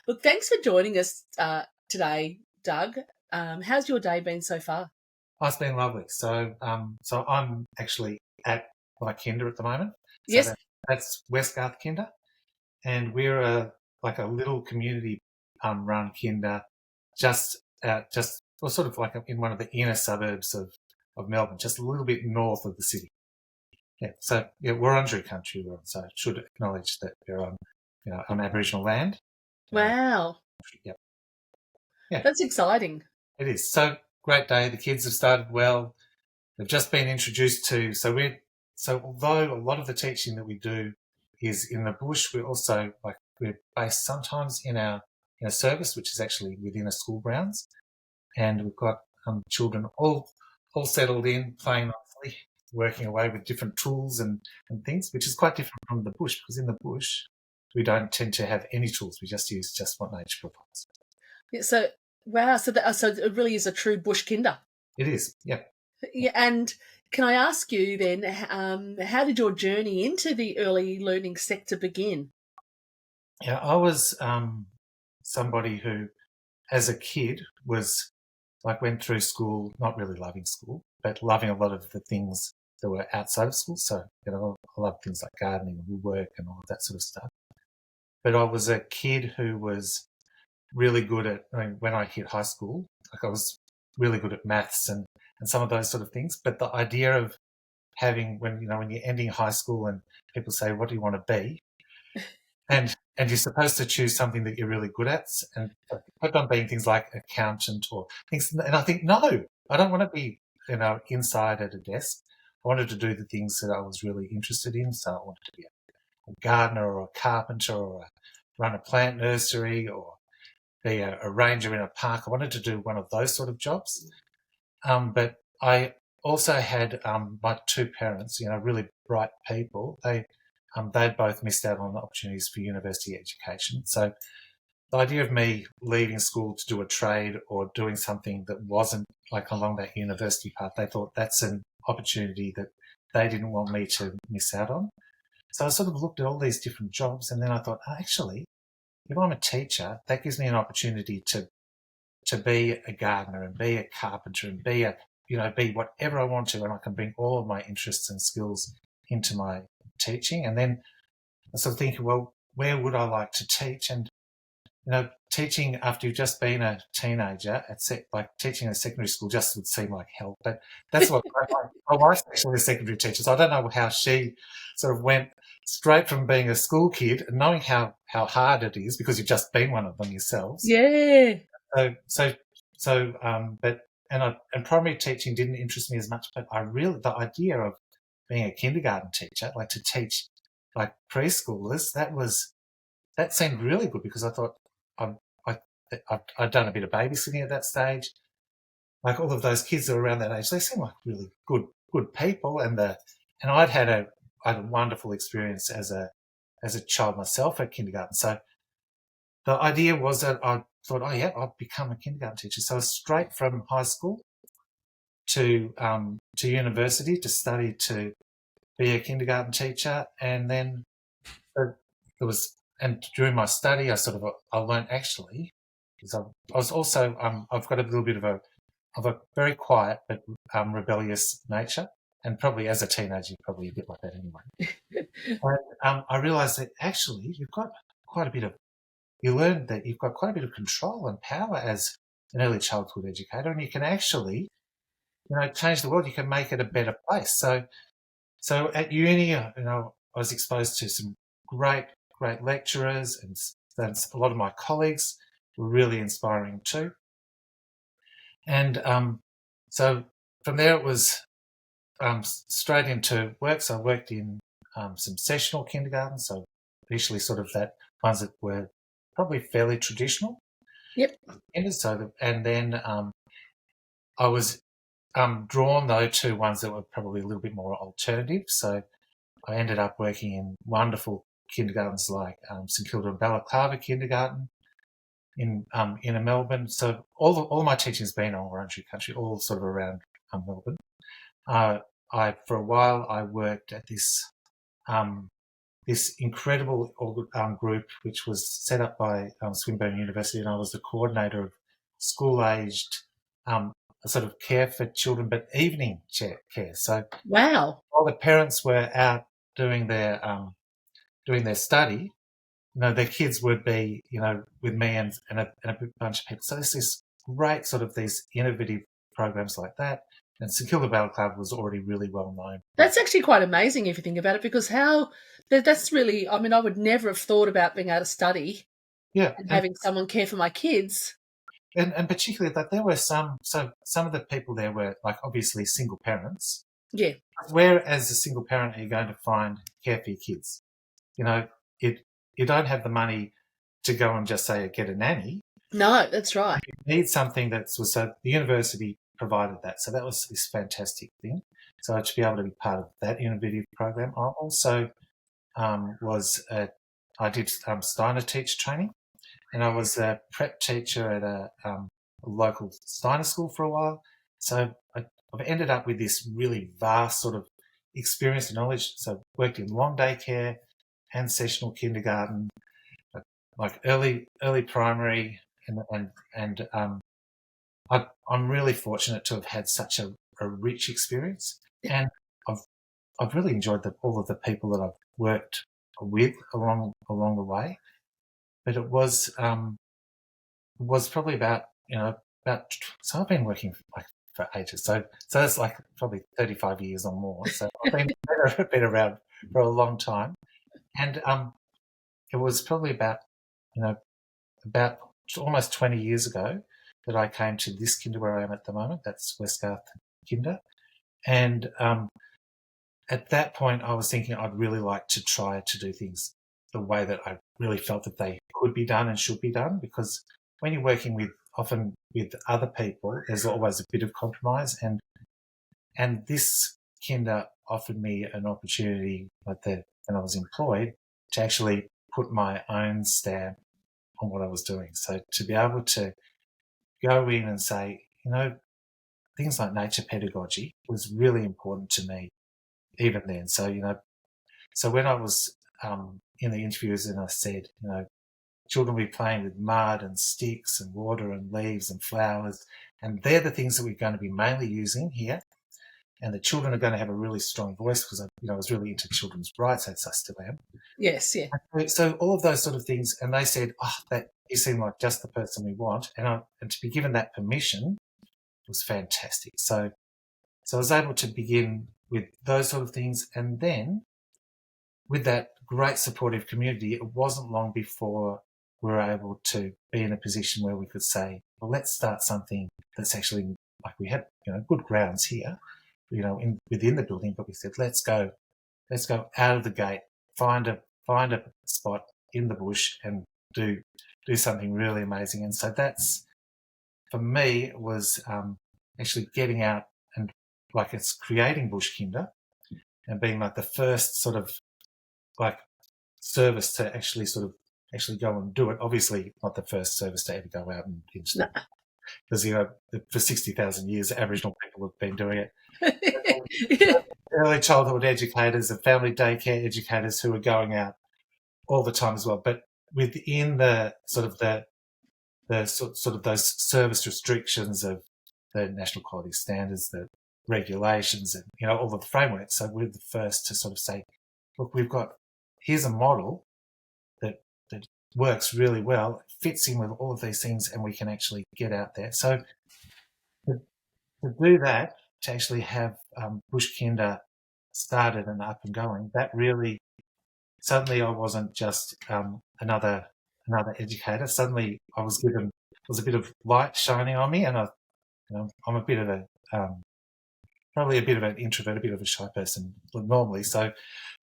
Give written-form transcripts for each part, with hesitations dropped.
Look, thanks for joining us today, Doug. How's your day been so far? Oh, it's been lovely. So I'm actually at my kinder at the moment. So Yes. that's Westgarth Kinder, and we're like a little community run kinder, just well, sort of like in one of the inner suburbs of Melbourne, just a little bit north of the city. Yeah. So yeah, Wurundjeri country, so I should acknowledge that we're on Aboriginal land. Wow. Yep. Yeah, That's exciting. it is. So great day. The kids have started well. They've just been introduced to, so although a lot of the teaching that we do is in the bush, we're based sometimes in a service, which is actually within a school grounds. And we've got children all settled in, playing nicely, working away with different tools and things, which is quite different from the bush, because in the bush, we don't tend to have any tools. We just use just what nature provides. Yeah, so, wow. So it really is a true bush kinder. It is, yeah. Yeah, and can I ask you then, how did your journey into the early learning sector begin? Yeah, I was somebody who, as a kid, went through school, not really loving school, but loving a lot of the things that were outside of school. So, I love things like gardening and woodwork and all of that sort of stuff. But I was a kid who was really good when I hit high school, like I was really good at maths and some of those sort of things. But the idea of having, when you're ending high school and people say, what do you want to be? And you're supposed to choose something that you're really good at, and it kept on being things like accountant or things. And I think, no, I don't want to be, inside at a desk. I wanted to do the things that I was really interested in. So I wanted to be a gardener or a carpenter or run a plant nursery or be a ranger in a park. I wanted to do one of those sort of jobs. But I also had my two parents, really bright people. They'd both missed out on opportunities for university education. So the idea of me leaving school to do a trade or doing something that wasn't like along that university path, they thought that's an opportunity that they didn't want me to miss out on. So I sort of looked at all these different jobs, and then I thought, actually, if I'm a teacher, that gives me an opportunity to be a gardener and be a carpenter and be whatever I want to, and I can bring all of my interests and skills into my teaching. And then I sort of thinking, well, where would I like to teach? And teaching after you've just been a teenager like teaching in a secondary school just would seem like hell. But that's what my wife's actually a secondary teacher, so I don't know how she sort of went straight from being a school kid and knowing how hard it is because you've just been one of them yourselves. Yeah. And primary teaching didn't interest me as much, but the idea of being a kindergarten teacher, like to teach like preschoolers, that seemed really good because I thought I'd done a bit of babysitting at that stage. Like all of those kids that were around that age, they seemed like really good people, and I'd had a wonderful experience as a child myself at kindergarten. So the idea was that I thought, oh yeah, I'll become a kindergarten teacher. So I was straight from high school to university to study to be a kindergarten teacher, and then and during my study, I learned actually, because I was also I've got a little bit of a very quiet but rebellious nature, and probably as a teenager, you're probably a bit like that anyway. And I realised that actually you learn that you've got quite a bit of control and power as an early childhood educator, and you can actually, change the world. You can make it a better place. So at uni, I was exposed to some great lecturers, and a lot of my colleagues were really inspiring too. And so from there, it was straight into work. So I worked in some sessional kindergartens, so initially sort of that ones that were probably fairly traditional. Yep. And then I was drawn though to ones that were probably a little bit more alternative. So I ended up working in wonderful kindergartens like St Kilda and Balaclava Kindergarten in inner Melbourne. So all my teaching's been on Wurundjeri country, all sort of around Melbourne. For a while I worked at this this incredible group, which was set up by Swinburne University, and I was the coordinator of school-aged sort of care for children, but evening care. So Wow. while the parents were out doing their study, their kids would be, with me and a bunch of people. So there's this great sort of these innovative programs like that. And St Kilda Battle Club was already really well known. That's actually quite amazing if you think about it, because that's really, I mean, I would never have thought about being able to study and having someone care for my kids. And particularly that there were some of the people there were like obviously single parents. Yeah. Where as a single parent are you going to find care for your kids? You don't have the money to go and just say get a nanny. No, that's right. You need something so the university provided that. So that was this fantastic thing. So to be able to be part of that innovative program, I also I did Steiner teacher training, and I was a prep teacher at a local Steiner school for a while. So I've ended up with this really vast sort of experience and knowledge. So worked in long day care and sessional kindergarten, like early primary, and I'm really fortunate to have had such a rich experience, and I've really enjoyed all of the people that I've worked with along the way. But it was probably about so I've been working for ages, so that's like probably 35 years or more. So I've been around for a long time, and it was probably about almost 20 years ago that I came to this kinder where I am at the moment. That's Westgarth Kinder. And at that point, I was thinking I'd really like to try to do things the way that I really felt that they could be done and should be done, because when you're working often with other people, there's always a bit of compromise. And this kinder offered me an opportunity when I was employed to actually put my own stamp on what I was doing. So to be able to go in and say, things like nature pedagogy was really important to me even then. So, so when I was in the interviews and I said, children will be playing with mud and sticks and water and leaves and flowers, and they're the things that we're going to be mainly using here. And the children are going to have a really strong voice, because I was really into children's rights, as I still am. Yes, yeah. So all of those sort of things, and they said, that you seem like just the person we want, and to be given that permission was fantastic. So I was able to begin with those sort of things, and then with that great supportive community, it wasn't long before we were able to be in a position where we could say, well, let's start something that's actually, like, we had good grounds here, within the building, but we said, let's go out of the gate, find a spot in the bush and do something really amazing. And so that's, for me, it was actually getting out and it's creating Bush Kinder and being like the first sort of like service to actually go and do it. Obviously not the first service to ever go out and install, because for 60,000 years Aboriginal people have been doing it. Early childhood educators and family daycare educators who are going out all the time as well. But within the sort of those service restrictions of the national quality standards, the regulations, and all of the frameworks. So we're the first to sort of say, look, here's a model that works really well, fits in with all of these things, and we can actually get out there. So to do that, to actually have Bush Kinder started and up and going, that really, suddenly I wasn't just another educator. Suddenly I was given, a bit of light shining on me, and I'm a bit of probably a bit of an introvert, a bit of a shy person normally. So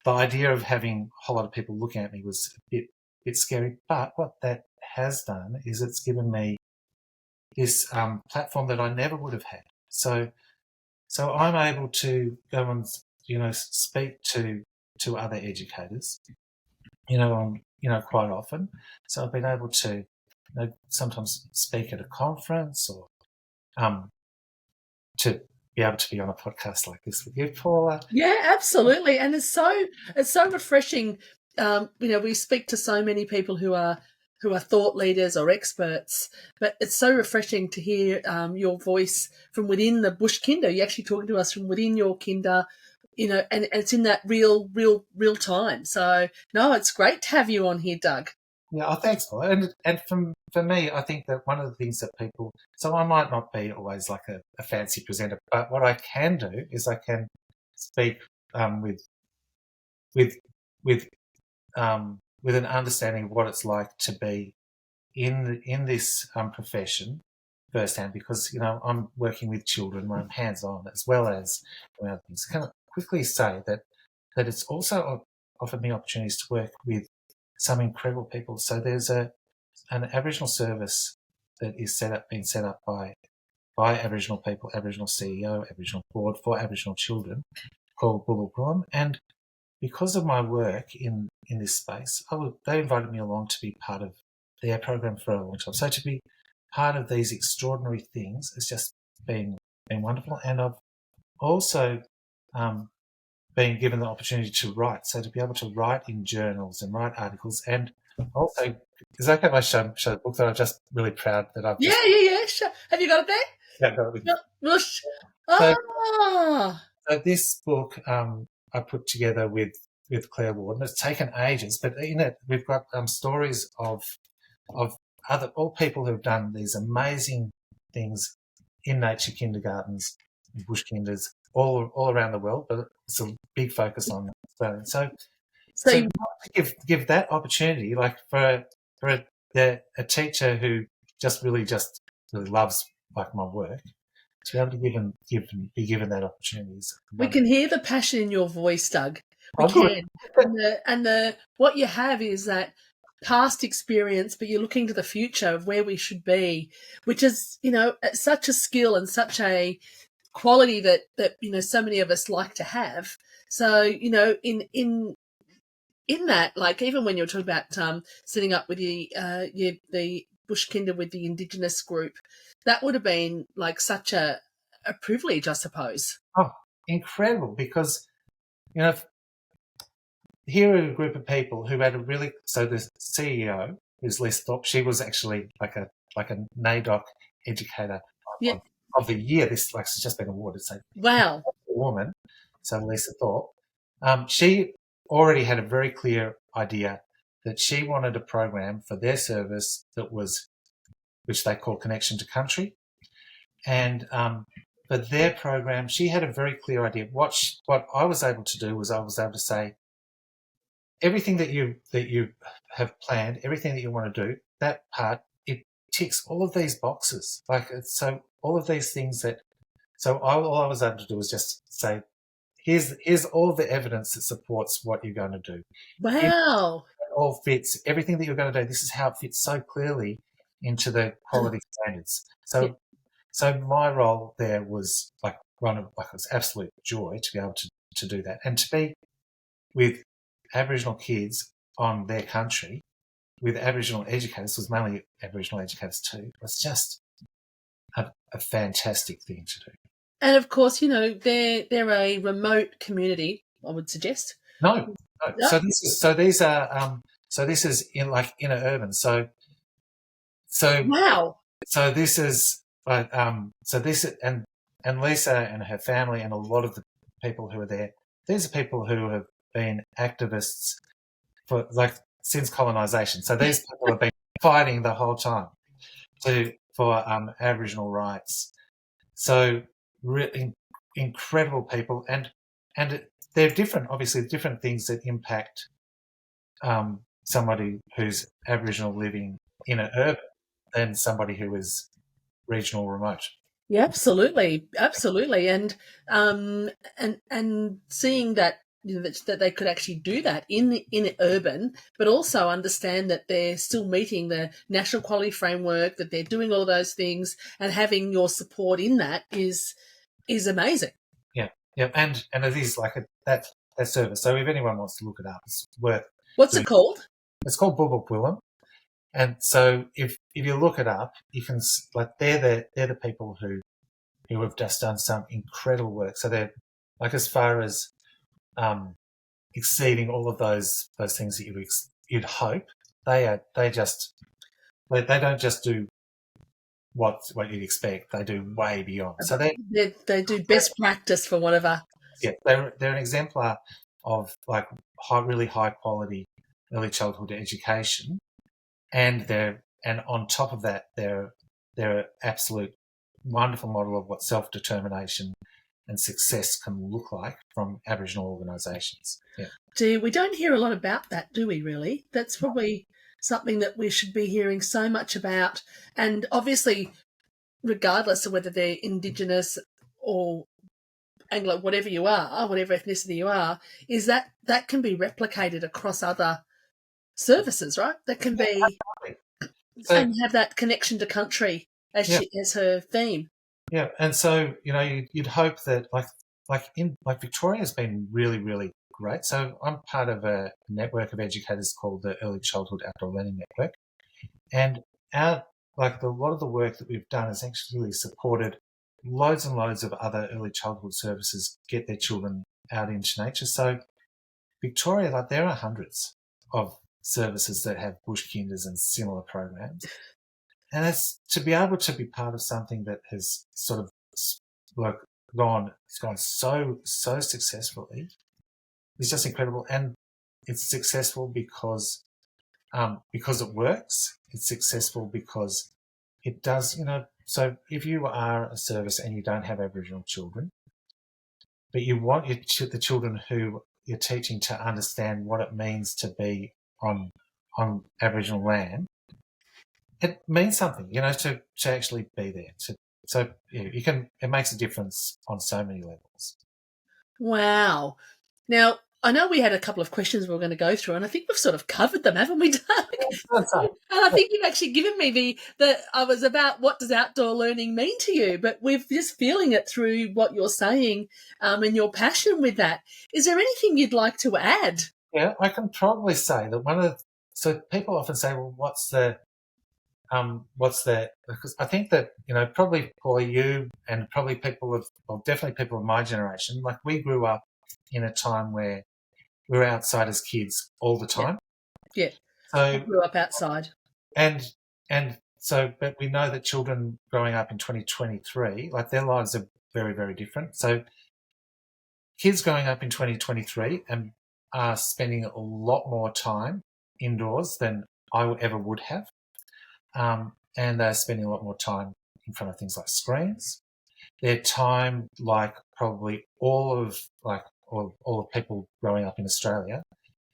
the idea of having a whole lot of people looking at me was a bit scary. But what that has done is it's given me this platform that I never would have had. So I'm able to go and speak to other educators, quite often. So I've been able to sometimes speak at a conference, or to be able to be on a podcast like this with you, Paula. Yeah, absolutely. And it's so refreshing we speak to so many people who are thought leaders or experts, but it's so refreshing to hear your voice from within the bush kinder. You're actually talking to us from within your kinder, and it's in that real time. So, no, it's great to have you on here, Doug. Yeah, thanks, Paul. And for me, I think that one of the things that people, so I might not be always like a fancy presenter, but what I can do is I can speak with an understanding of what it's like to be in this profession firsthand, because I'm working with children, I'm hands-on as well as doing other things. Can I quickly say that it's also offered me opportunities to work with some incredible people. So there's an Aboriginal service that is being set up by Aboriginal people, Aboriginal CEO, Aboriginal board for Aboriginal children, called Bulbulquam. And because of my work in this space, they invited me along to be part of their program for a long time. So to be part of these extraordinary things has just been wonderful. And I've also been given the opportunity to write. So to be able to write in journals and write articles, and also, is that okay if I show the book that I'm just really proud that I've just... Yeah. Sure. Have you got it there? Yeah, I've got it with me. So this book I put together with Claire Warden. It's taken ages, but in it we've got stories of all people who've done these amazing things in nature kindergartens, bush kinders, all around the world, but it's a big focus on Australia. So to give that opportunity, like for a teacher who really loves like my work, to be able to be given that opportunity. We can hear the passion in your voice, Doug. We can. And what you have is that past experience, but you're looking to the future of where we should be, which is, such a skill and such a quality that so many of us like to have. So, in that, like, even when you're talking about setting up with the bush kinder with the Indigenous group, that would have been like such a privilege, I suppose. Oh, incredible! Because here are a group of people who had so the CEO, who's Lisa Thorpe, she was actually like a NAIDOC educator of the year. This has just been awarded. So wow, a woman. So Lisa Thorpe, she already had a very clear idea that she wanted a program for their service which they call Connection to Country, and for their program, she had a very clear idea. What I was able to do was I was able to say, everything that you have planned, everything that you want to do, that part, it ticks all of these boxes. So all of these things all I was able to do was just say, here's all the evidence that supports what you're going to do. Wow. It all fits. Everything that you're going to do, this is how it fits so clearly into the quality standards. So my role there was it was absolute joy to be able to do that, and to be with Aboriginal kids on their country with Aboriginal educators, was mainly Aboriginal educators too. It was just a fantastic thing to do. And of course, they're a remote community, I would suggest. No. So this is in inner urban. So wow. So this is and Lisa and her family and a lot of the people who are there. These are people who have been activists for since colonisation. So these people have been fighting the whole time for Aboriginal rights. So really incredible people, and they're different. Obviously, different things that impact somebody who's Aboriginal living in an urban than somebody who is regional remote. Yeah, absolutely, and seeing that that they could actually do that in urban, but also understand that they're still meeting the national quality framework, that they're doing all those things, and having your support in that is amazing. Yeah, and it is that service. So if anyone wants to look it up, it's worth. What's it called? It's called Bulbulquam. And so if you look it up, you can they're the people who have just done some incredible work. So they're as far as exceeding all of those things that you'd hope. They don't just do what you'd expect. They do way beyond. So They do best practice for whatever. they're an exemplar of like really high quality early childhood education, and on top of that, they're an absolute wonderful model of what self-determination and success can look like from Aboriginal organisations. Yeah. We don't hear a lot about that, do we, really? That's probably something that we should be hearing so much about. And obviously, regardless of whether they're Indigenous or Anglo, whatever you are, whatever ethnicity you are, is that can be replicated across other services, right? That can be, and have that connection to country as her theme. Yeah, and so you'd hope that like Victoria's been really, really great. So I'm part of a network of educators called the Early Childhood Outdoor Learning Network, and a lot of the work that we've done has actually supported loads and loads of other early childhood services get their children out into nature. So Victoria, there are hundreds of services that have bush kinders and similar programs. And it's to be able to be part of something that has sort of gone so successfully is just incredible. And it's successful because it works. It's successful because it does, so if you are a service and you don't have Aboriginal children, but you want the children who you're teaching to understand what it means to be on Aboriginal land, it means something, to actually be there. It makes a difference on so many levels. Wow. Now, I know we had a couple of questions we were going to go through, and I think we've sort of covered them, haven't we, Doug? And I think you've actually given me I was about what does outdoor learning mean to you, but we're just feeling it through what you're saying and your passion with that. Is there anything you'd like to add? Yeah, I can probably say that so people often say, well, what's the, because I think that, probably for you and probably definitely people of my generation, like we grew up in a time where we were outside as kids all the time. Yeah. So I grew up outside. And so, but we know that children growing up in 2023, like their lives are very, very different. So kids growing up in 2023 are spending a lot more time indoors than I ever would have. And they're spending a lot more time in front of things like screens. Their time, like probably all of people growing up in Australia,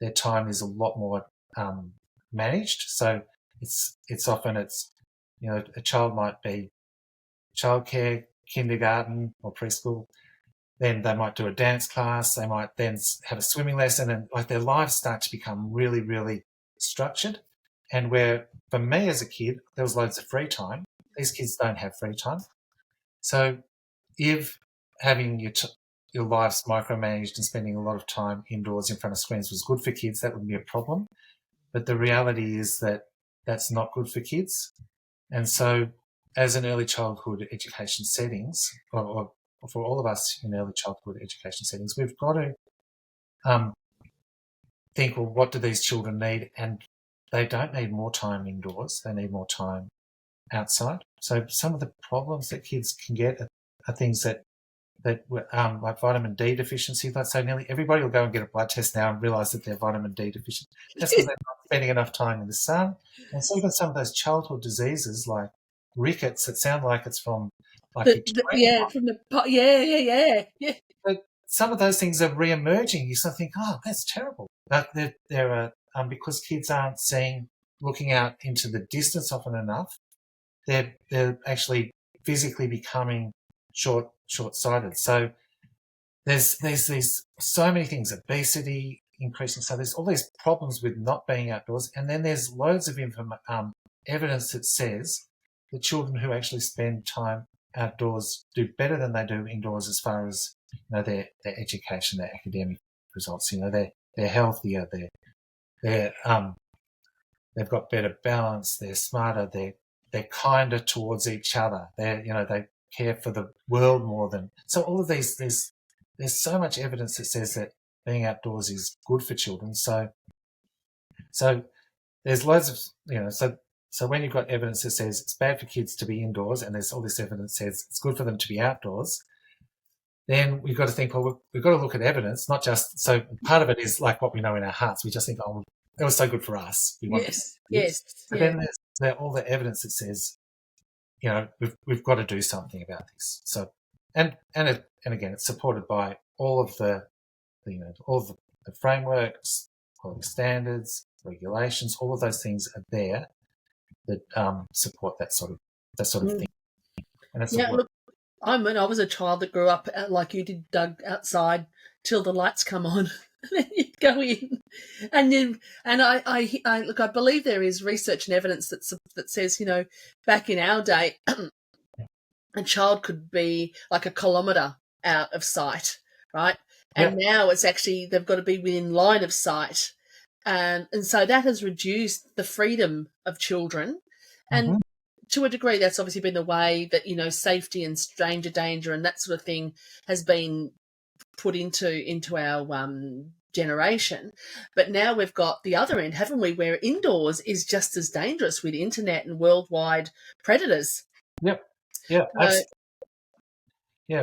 their time is a lot more managed. So it's often a child might be childcare, kindergarten or preschool. Then they might do a dance class. They might then have a swimming lesson, and like their lives start to become really, really structured. And where for me as a kid, there was loads of free time. These kids don't have free time. So if having your lives micromanaged and spending a lot of time indoors in front of screens was good for kids, that would be a problem. But the reality is that that's not good for kids. And so as an early childhood education settings, or for all of us in early childhood education settings, we've got to think, well, what do these children need? And they don't need more time indoors. They need more time outside. So some of the problems that kids can get are things that like vitamin D deficiency. Let's say nearly everybody will go and get a blood test now and realise that they're vitamin D deficient. That's because they're not spending enough time in the sun. And so even some of those childhood diseases like rickets that sound like it's from yeah. But some of those things are re-emerging. You sort of think, oh, that's terrible. But there are because kids aren't looking out into the distance often enough. They're actually physically becoming short-sighted. So there's these so many things, obesity increasing. So there's all these problems with not being outdoors, and then there's loads of evidence that says the children who actually spend time outdoors do better than they do indoors as far as their education, their academic results. They're healthier. They've got better balance. They're smarter. They're kinder towards each other. They care for the world more than. So all of these, there's so much evidence that says that being outdoors is good for children. So there's loads of, so when you've got evidence that says it's bad for kids to be indoors, and there's all this evidence that says it's good for them to be outdoors, then we've got to think, well, we've got to look at evidence, not just, so part of it is like what we know in our hearts. We just think, oh, it was so good for us. We want yes. But then there's all the evidence that says, we've got to do something about this. So, and again, it's supported by all of the frameworks, all the standards, regulations, all of those things are there that support that sort of thing. And that's look, I was a child that grew up like you did, Doug, outside till the lights come on, and then you'd go in, I believe there is research and evidence that says, back in our day, a child could be like a kilometre out of sight, right? And now it's actually they've got to be within line of sight, and so that has reduced the freedom of children, and to a degree, that's obviously been the way that, safety and stranger danger and that sort of thing has been put into our generation. But now we've got the other end, haven't we, where indoors is just as dangerous with internet and worldwide predators. Yep. Yeah.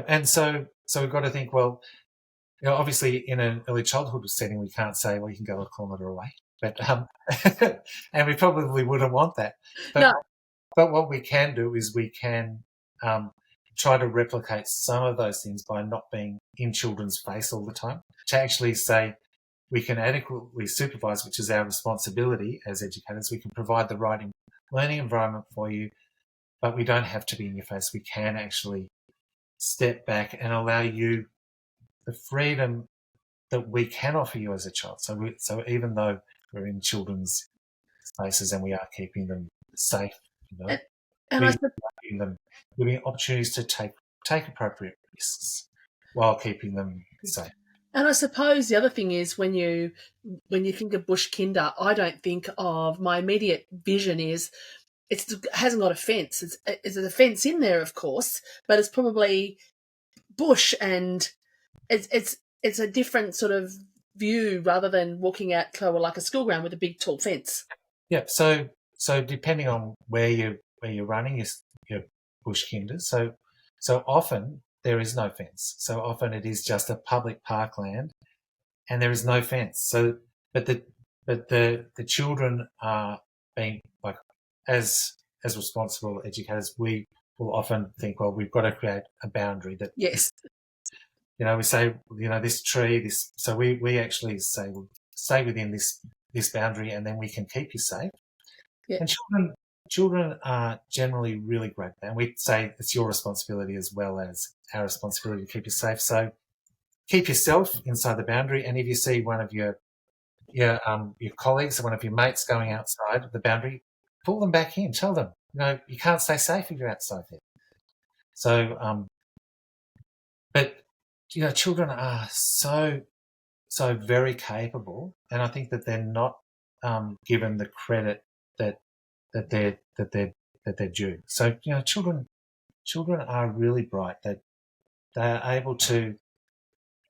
And so we've got to think, well, obviously in an early childhood setting, we can't say, well, you can go a kilometre away. But and we probably wouldn't want that. But what we can do is we can try to replicate some of those things by not being in children's face all the time. To actually say we can adequately supervise, which is our responsibility as educators. We can provide the right learning environment for you, but we don't have to be in your face. We can actually step back and allow you the freedom that we can offer you as a child. So even though we're in children's spaces and we are keeping them safe, we're giving opportunities to take appropriate risks while keeping them safe. And I suppose the other thing is when you think of bush kinder, I don't think of, my immediate vision is it hasn't got a fence. There's a fence in there, of course, but it's probably bush, and it's a different sort of view rather than walking out to like a school ground with a big tall fence. Yeah. So depending on where you're running your bush kinders, so often there is no fence. So often it is just a public parkland, and there is no fence. So, but the children are being, like, as responsible educators, we will often think, well, we've got to create a boundary that. Yes. We say, this tree, this. So we actually say, well, stay within this boundary, and then we can keep you safe. Yeah. And children are generally really great, and we say it's your responsibility as well as our responsibility to keep you safe. So keep yourself inside the boundary, and if you see one of your colleagues or one of your mates going outside the boundary, pull them back in. Tell them, you can't stay safe if you're outside there. So, but children are so very capable, and I think that they're not given the credit that they're due. So children are really bright. They are able to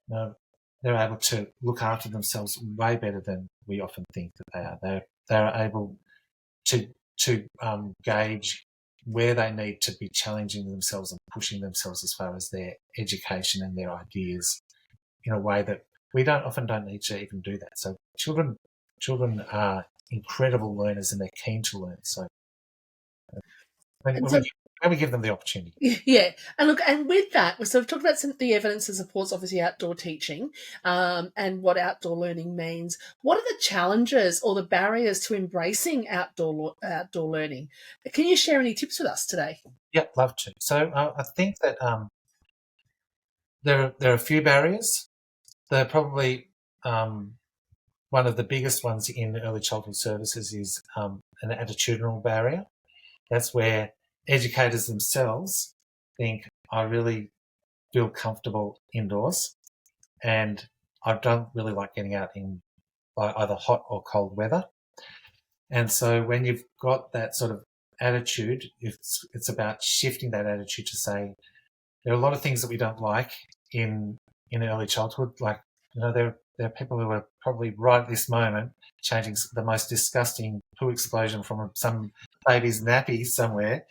they're able to look after themselves way better than we often think that they are. They are able to gauge where they need to be challenging themselves and pushing themselves as far as their education and their ideas in a way that we often don't need to even do that. So children are incredible learners, and they're keen to learn. So when we give them the opportunity. Yeah. And look, and with that, so we've talked about some of the evidence that supports obviously outdoor teaching and what outdoor learning means. What are the challenges or the barriers to embracing outdoor learning? Can you share any tips with us today? Yeah, love to. So I think that there are a few barriers. They're probably one of the biggest ones in early childhood services is an attitudinal barrier. That's where educators themselves think, I really feel comfortable indoors, and I don't really like getting out in either hot or cold weather. And so when you've got that sort of attitude, it's about shifting that attitude to say, there are a lot of things that we don't like in early childhood, like there are people who are probably right at this moment changing the most disgusting poo explosion from some baby's nappy somewhere.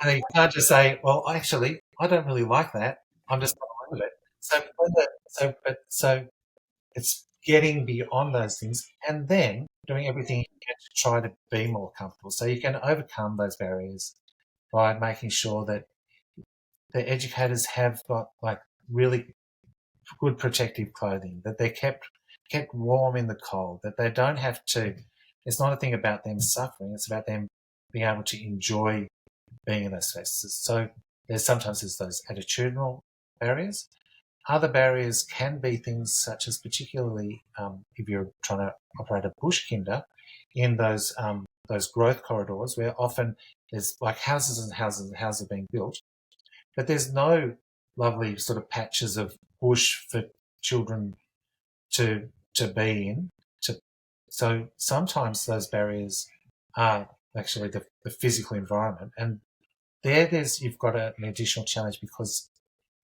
And you can't just say, well, actually, I don't really like that. I'm just not with it. So it's getting beyond those things and then doing everything you can to try to be more comfortable. So you can overcome those barriers by making sure that the educators have got like really good protective clothing, that they're kept warm in the cold, that they don't have to. It's not a thing about them suffering. It's about them being able to enjoy being in those spaces. So sometimes there's those attitudinal barriers. Other barriers can be things such as, particularly if you're trying to operate a bush kinder, in those growth corridors where often there's like houses and houses and houses being built, but there's no lovely sort of patches of bush for children to be in. So sometimes those barriers are actually the physical environment, and you've got an additional challenge because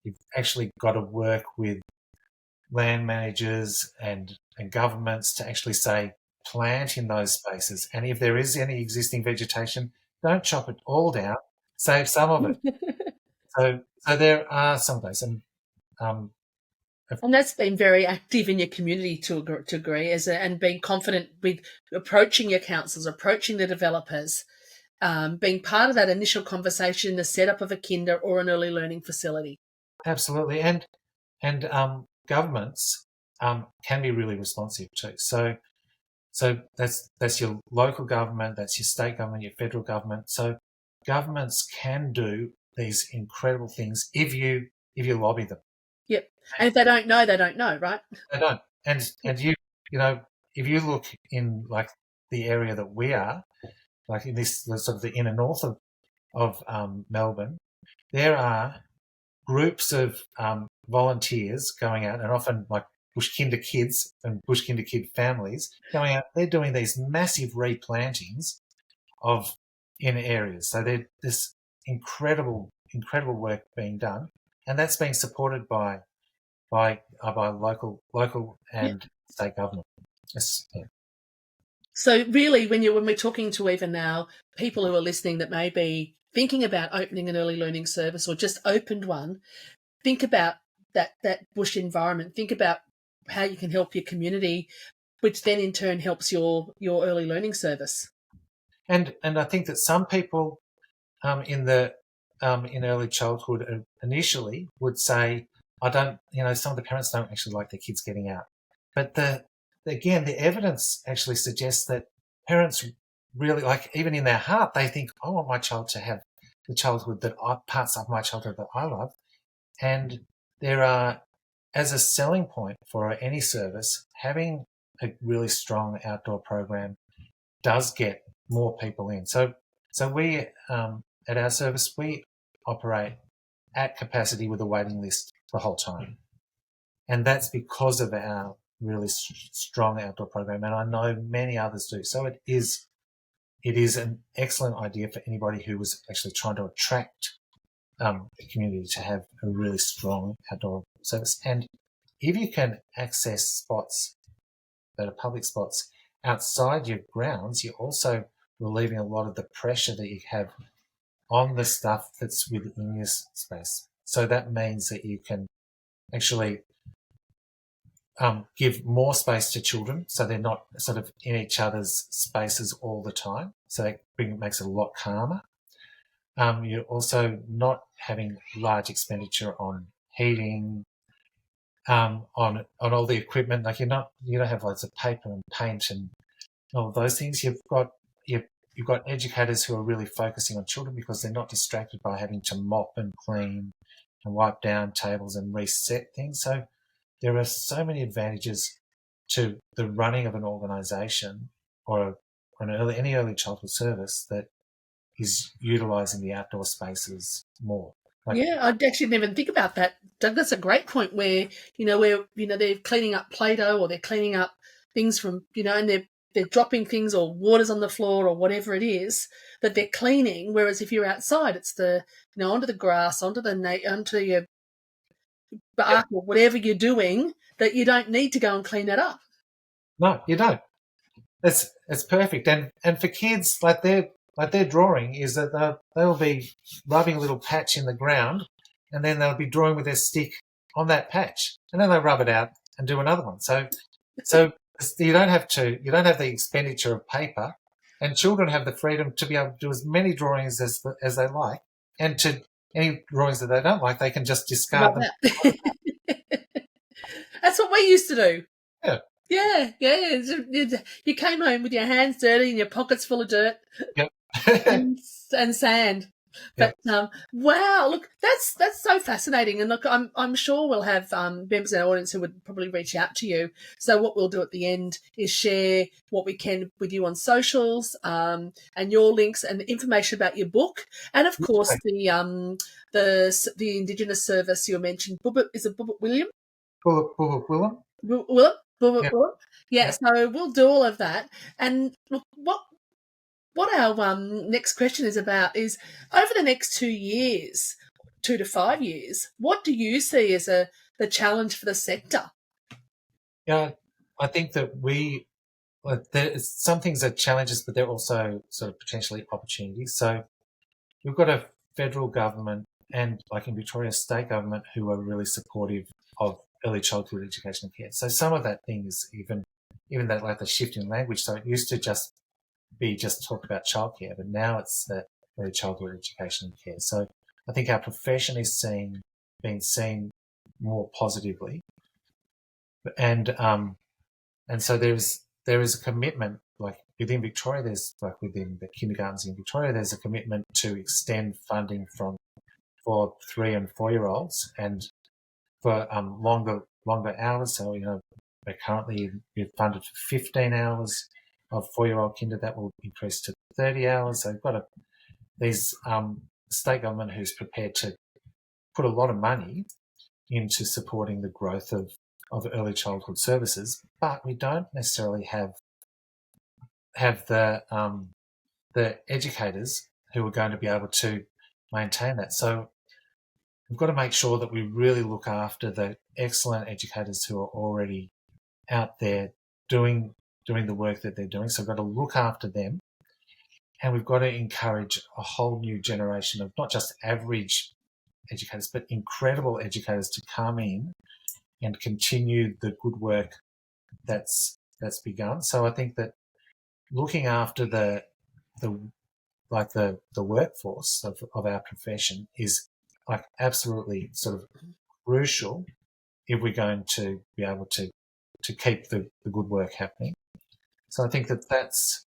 you've actually got to work with land managers and governments to actually say plant in those spaces, and if there is any existing vegetation, don't chop it all down, save some of it. So there are some of those, and that's been very active in your community to agree, and being confident with approaching your councils, approaching the developers, being part of that initial conversation in the setup of a kinder or an early learning facility. Absolutely, and governments can be really responsive too. So that's your local government, that's your state government, your federal government. So governments can do these incredible things if you lobby them. Yep. And if they don't know, right? They don't. And you know, if you look in like the area that we are, like in this sort of the inner north of Melbourne, there are groups of volunteers going out, and often like bush kinder kids and bush kinder kid families going out. They're doing these massive replantings in areas. So there's this incredible work being done, and that's being supported by local and state government. Yes, yeah. So really, when we're talking to even now people who are listening that may be thinking about opening an early learning service or just opened one, think about that bush environment. Think about how you can help your community, which then in turn helps your early learning service. And I think that some people in early childhood initially would say, I don't, some of the parents don't actually like their kids getting out. But again, the evidence actually suggests that parents really, like, even in their heart, they think, I want my child to have the childhood parts of my childhood that I love. And there are, as a selling point for any service, having a really strong outdoor program does get more people in. So we, at our service, we operate at capacity with a waiting list the whole time. And that's because of our really strong outdoor program. And I know many others do. So it is an excellent idea for anybody who was actually trying to attract the community to have a really strong outdoor service. And if you can access spots that are public spots outside your grounds, you're also relieving a lot of the pressure that you have on the stuff that's within your space. So that means that you can actually give more space to children, so they're not sort of in each other's spaces all the time. So that makes it a lot calmer. You're also not having large expenditure on heating, on all the equipment. Like you don't have loads of paper and paint and all those things. You've got educators who are really focusing on children because they're not distracted by having to mop and clean and wipe down tables and reset things. So there are so many advantages to the running of an organisation or any early childhood service that is utilising the outdoor spaces more. Yeah, I actually didn't even think about that, Doug. That's a great point where they're cleaning up Play-Doh or they're cleaning up things from and they're dropping things or water's on the floor or whatever it is that they're cleaning. Whereas if you're outside, it's onto the grass, onto your bark or whatever you're doing that you don't need to go and clean that up. No, you don't. It's perfect. And for kids, like their drawing is that they'll be rubbing a little patch in the ground, and then they'll be drawing with their stick on that patch, and then they rub it out and do another one. So you don't have the expenditure of paper, and children have the freedom to be able to do as many drawings as they like, and to any drawings that they don't like, they can just discard them. That's what we used to do. Yeah. Yeah. You came home with your hands dirty and your pockets full of dirt. Yep. and sand. But wow, look, that's so fascinating. And look, I'm sure we'll have members in our audience who would probably reach out to you. So what we'll do at the end is share what we can with you on socials, and your links and information about your book, and of course the Indigenous service you mentioned. Is it Bubba William? Willem? Willem? Yeah. So we'll do all of that. And look, what our next question is about is, over the next 2 years, 2 to 5 years, what do you see as the challenge for the sector? Yeah, I think that some things are challenges, but they're also sort of potentially opportunities. So we've got a federal government and, like in Victoria, state government who are really supportive of early childhood education and care. So some of that thing is even that, like the shift in language. So it used to just talk about childcare, but now it's early childhood education and care. So I think our profession is being seen more positively, and so there is a commitment, like within Victoria, within the kindergartens in Victoria, there's a commitment to extend funding for 3 and 4 year olds, and for longer hours. So we've funded for 15 hours of 4-year-old kinder. That will increase to 30 hours. So we've got these state government who's prepared to put a lot of money into supporting the growth of early childhood services, but we don't necessarily have the educators who are going to be able to maintain that. So we've got to make sure that we really look after the excellent educators who are already out there doing the work that they're doing. So we've got to look after them, and we've got to encourage a whole new generation of not just average educators, but incredible educators to come in and continue the good work that's begun. So I think that looking after the workforce of our profession is like absolutely sort of crucial if we're going to be able to keep the good work happening. So I think that's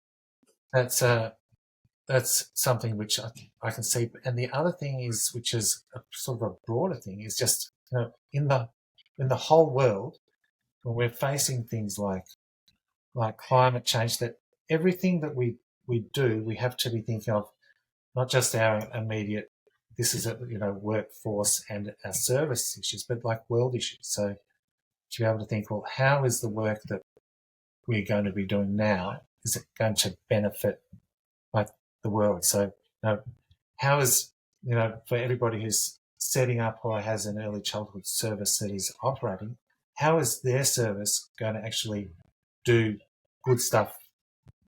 something which I can see. And the other thing is, which is a sort of a broader thing, is just in the whole world, when we're facing things like climate change, that everything that we do, we have to be thinking of not just our immediate, this is workforce and our service issues, but like world issues. So to be able to think, well, how is the work that we're going to be doing now, is it going to benefit like the world? So how is, for everybody who's setting up or has an early childhood service that is operating, how is their service going to actually do good stuff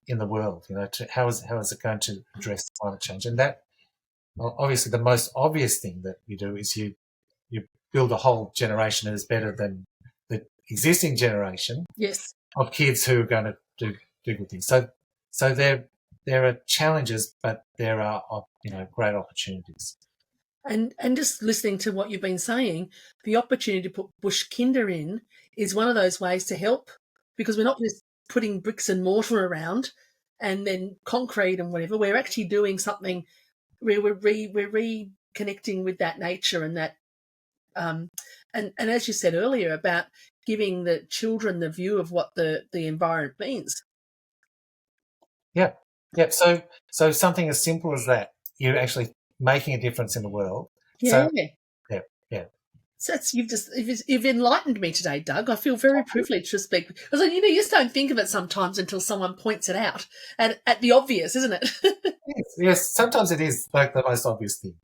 in the world? How is it going to address climate change? And that, obviously, the most obvious thing that you do is you build a whole generation that is better than the existing generation. Yes. Of kids who are going to do good things. So there are challenges, but there are great opportunities. And just listening to what you've been saying, the opportunity to put bush kinder in is one of those ways to help, because we're not just putting bricks and mortar around and then concrete and whatever. We're actually doing something where we're reconnecting with that nature and that, and as you said earlier about giving the children the view of what the environment means. Yeah. So something as simple as that, you're actually making a difference in the world. Yeah. Yeah. So you've enlightened me today, Doug. I feel very privileged to speak, because you just don't think of it sometimes until someone points it out at the obvious, isn't it? Yes. Sometimes it is like the most obvious thing.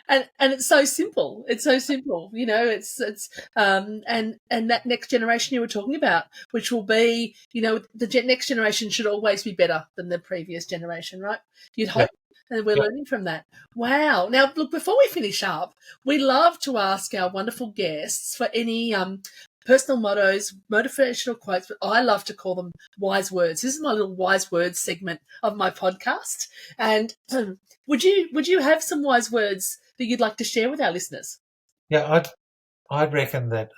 And it's so simple. It's so simple. And that next generation you were talking about, which will be, the next generation should always be better than the previous generation, right? You'd hope. And we're learning from that. Wow. Now, look, before we finish up, we love to ask our wonderful guests for any personal mottos, motivational quotes, but I love to call them wise words. This is my little wise words segment of my podcast. And would you have some wise words that you'd like to share with our listeners? Yeah, I'd reckon that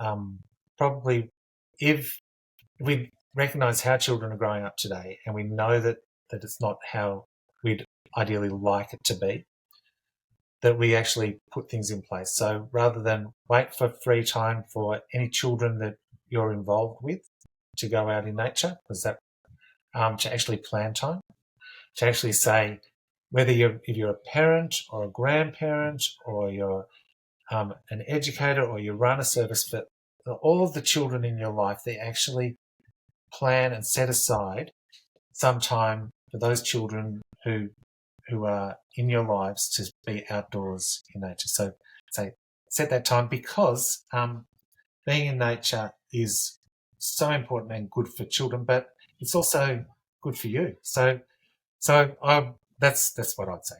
probably if we recognise how children are growing up today, and we know that it's not how we'd ideally like it to be, that we actually put things in place. So rather than wait for free time for any children that you're involved with to go out in nature, because that to actually plan time, to actually say whether if you're a parent or a grandparent or you're an educator or you run a service, for all of the children in your life, they actually plan and set aside some time for those children who are in your lives to be outdoors in nature. So set that time, because being in nature is so important and good for children, but it's also good for you. So that's what I'd say.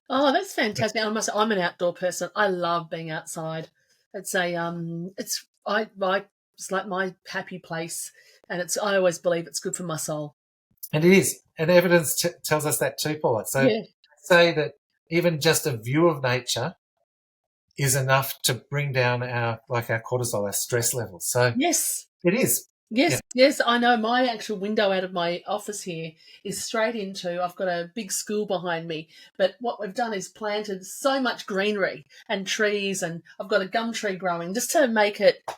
Oh, that's fantastic. I'm an outdoor person. I love being outside. It's it's like my happy place, and I always believe it's good for my soul. And it is. And evidence tells us that too, Paula. So say that even just a view of nature is enough to bring down our cortisol, our stress levels. So yes, it is. Yes, I know. My actual window out of my office here is straight into, I've got a big school behind me, but what we've done is planted so much greenery and trees, and I've got a gum tree growing just to make it,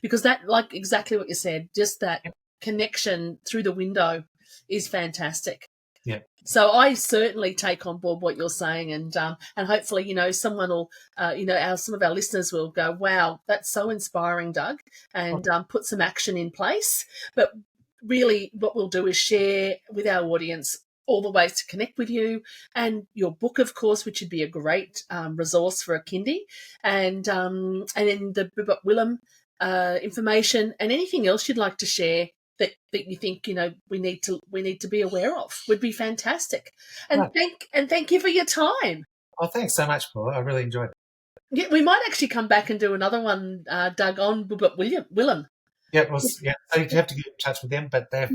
because that, like exactly what you said, just that connection through the window is fantastic. Yeah. So I certainly take on board what you're saying, and hopefully, someone will, some of our listeners will go, wow, that's so inspiring, Doug, and put some action in place. But really, what we'll do is share with our audience all the ways to connect with you, and your book, of course, which would be a great resource for a kindy, and then the Willem information, and anything else you'd like to share that you think we need to be aware of would be fantastic. And thank you for your time. Oh, thanks so much, Paul. I really enjoyed it. Yeah, we might actually come back and do another one, Doug, on Willem. Yeah, so you have to get in touch with them, but they're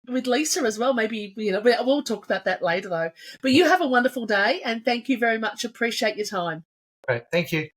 with Lisa as well. Maybe we'll talk about that later though. But you have a wonderful day, and thank you very much. Appreciate your time. Great, thank you.